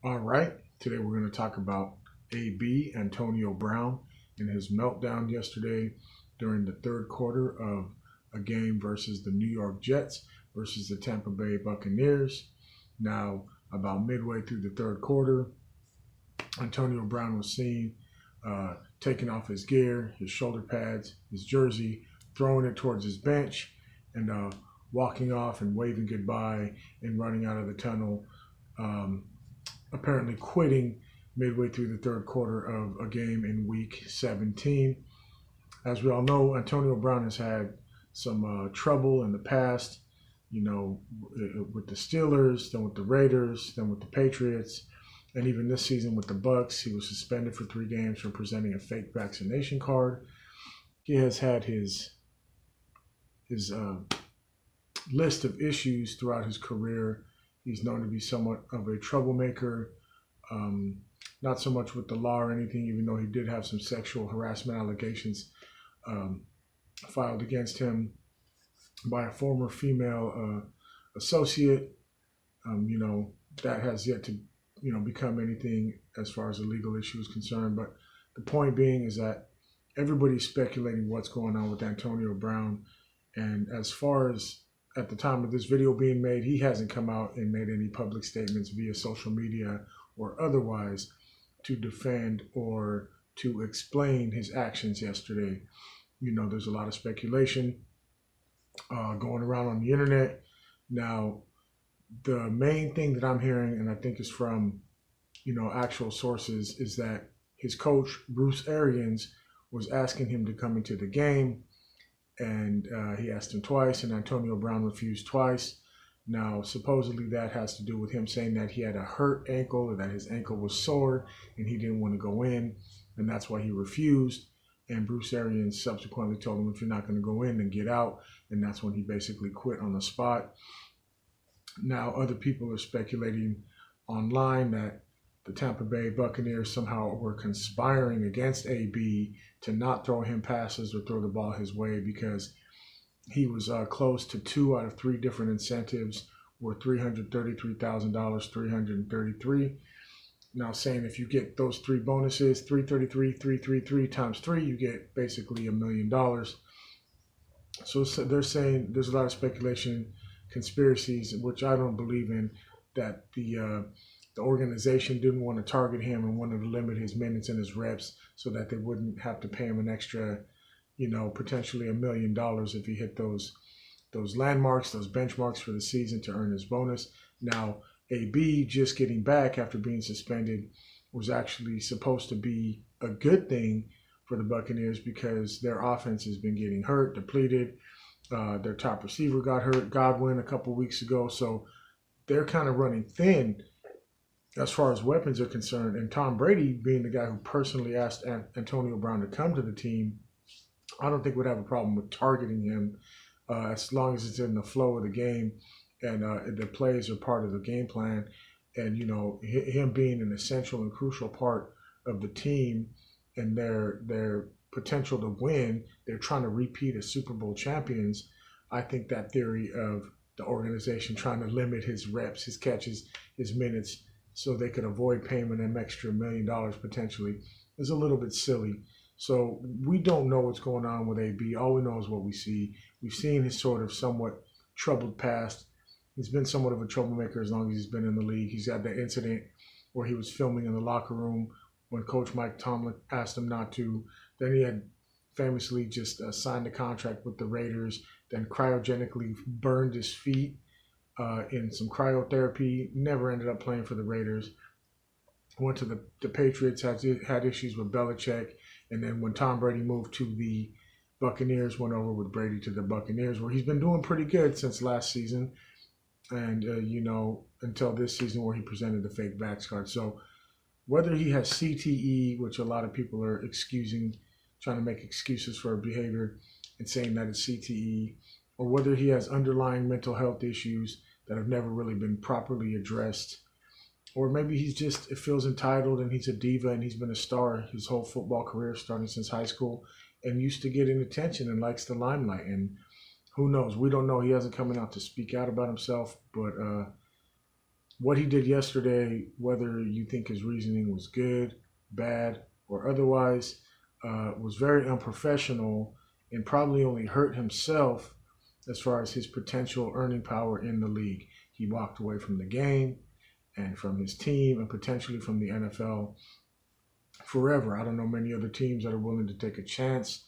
All right, today we're going to talk about AB, Antonio Brown, and his meltdown yesterday during the third quarter of a game versus the New York Jets versus the Tampa Bay Buccaneers. Now, about midway through the third quarter, Antonio Brown was seen taking off his gear, his shoulder pads, his jersey, throwing it towards his bench, and walking off and waving goodbye and running out of the tunnel. Apparently quitting midway through the third quarter of a game in week 17. As we all know, Antonio Brown has had some trouble in the past, with the Steelers, then with the Raiders, then with the Patriots, and even this season with the Bucs. He was suspended for 3 games for presenting a fake vaccination card. He has had his list of issues throughout his career. He's known to be somewhat of a troublemaker, not so much with the law or anything, even though he did have some sexual harassment allegations filed against him by a former female associate. That has yet to, become anything as far as a legal issue is concerned. But the point being is that everybody's speculating what's going on with Antonio Brown. And as far as at the time of this video being made, he hasn't come out and made any public statements via social media or otherwise to defend or to explain his actions yesterday. There's a lot of speculation going around on the internet. Now, the main thing that I'm hearing, and I think is from, actual sources, is that his coach, Bruce Arians, was asking him to come into the game. And he asked him twice, and Antonio Brown refused twice. Now, supposedly that has to do with him saying that he had a hurt ankle or that his ankle was sore and he didn't want to go in, and that's why he refused. And Bruce Arians subsequently told him, if you're not going to go in, then get out. And that's when he basically quit on the spot. Now, other people are speculating online that the Tampa Bay Buccaneers somehow were conspiring against AB to not throw him passes or throw the ball his way because he was close to 2 out of 3 different incentives worth $333,000, 333. Now saying if you get those 3 bonuses, 333, 333 times 3, you get basically $1 million. So they're saying there's a lot of speculation, conspiracies, which I don't believe in, that the organization didn't want to target him and wanted to limit his minutes and his reps so that they wouldn't have to pay him an extra, potentially $1 million if he hit those landmarks, those benchmarks for the season to earn his bonus. Now, AB just getting back after being suspended was actually supposed to be a good thing for the Buccaneers because their offense has been getting hurt, depleted. Their top receiver got hurt, Godwin, a couple weeks ago. So they're kind of running thin as far as weapons are concerned. And Tom Brady, being the guy who personally asked Antonio Brown to come to the team, I don't think would have a problem with targeting him as long as it's in the flow of the game and the plays are part of the game plan. And, him being an essential and crucial part of the team and their potential to win, they're trying to repeat as Super Bowl champions. I think that theory of the organization trying to limit his reps, his catches, his minutes, so they could avoid paying him an extra $1 million potentially, is a little bit silly. So we don't know what's going on with AB. All we know is what we see. We've seen his sort of somewhat troubled past. He's been somewhat of a troublemaker as long as he's been in the league. He's had that incident where he was filming in the locker room when Coach Mike Tomlin asked him not to. Then he had famously just signed a contract with the Raiders, then cryogenically burned his feet in some cryotherapy, never ended up playing for the Raiders. Went to the Patriots, had issues with Belichick, and then when Tom Brady moved to the Buccaneers, went over with Brady to the Buccaneers, where he's been doing pretty good since last season, and until this season where he presented the fake vax card. So whether he has CTE, which a lot of people are trying to make excuses for behavior and saying that it's CTE, or whether he has underlying mental health issues that have never really been properly addressed, or maybe it feels entitled and he's a diva and he's been a star his whole football career starting since high school and used to getting attention and likes the limelight. And who knows? We don't know. He hasn't coming out to speak out about himself, but what he did yesterday, whether you think his reasoning was good, bad, or otherwise, was very unprofessional and probably only hurt himself as far as his potential earning power in the league. He walked away from the game and from his team and potentially from the NFL forever. I don't know many other teams that are willing to take a chance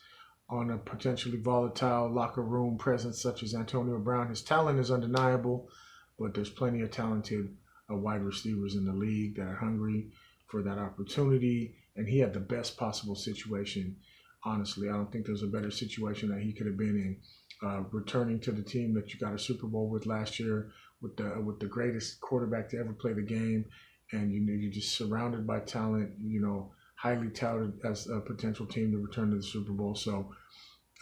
on a potentially volatile locker room presence such as Antonio Brown. His talent is undeniable, but there's plenty of talented wide receivers in the league that are hungry for that opportunity, and he had the best possible situation. Honestly, I don't think there's a better situation that he could have been in. Returning to the team that you got a Super Bowl with last year, with the greatest quarterback to ever play the game, and you're just surrounded by talent. Highly touted as a potential team to return to the Super Bowl. So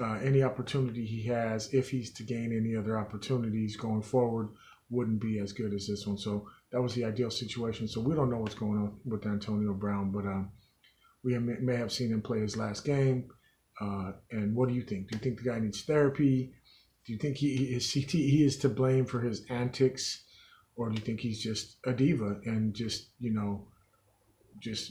any opportunity he has, if he's to gain any other opportunities going forward, wouldn't be as good as this one. So that was the ideal situation. So we don't know what's going on with Antonio Brown, but we may have seen him play his last game. And what do you think? Do you think the guy needs therapy? Do you think his CTE is to blame for his antics? Or do you think he's just a diva and just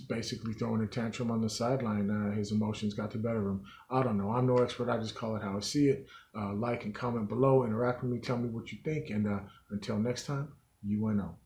basically throwing a tantrum on the sideline? His emotions got the better of him. I don't know. I'm no expert. I just call it how I see it. Like and comment below. Interact with me. Tell me what you think. And until next time, UNO.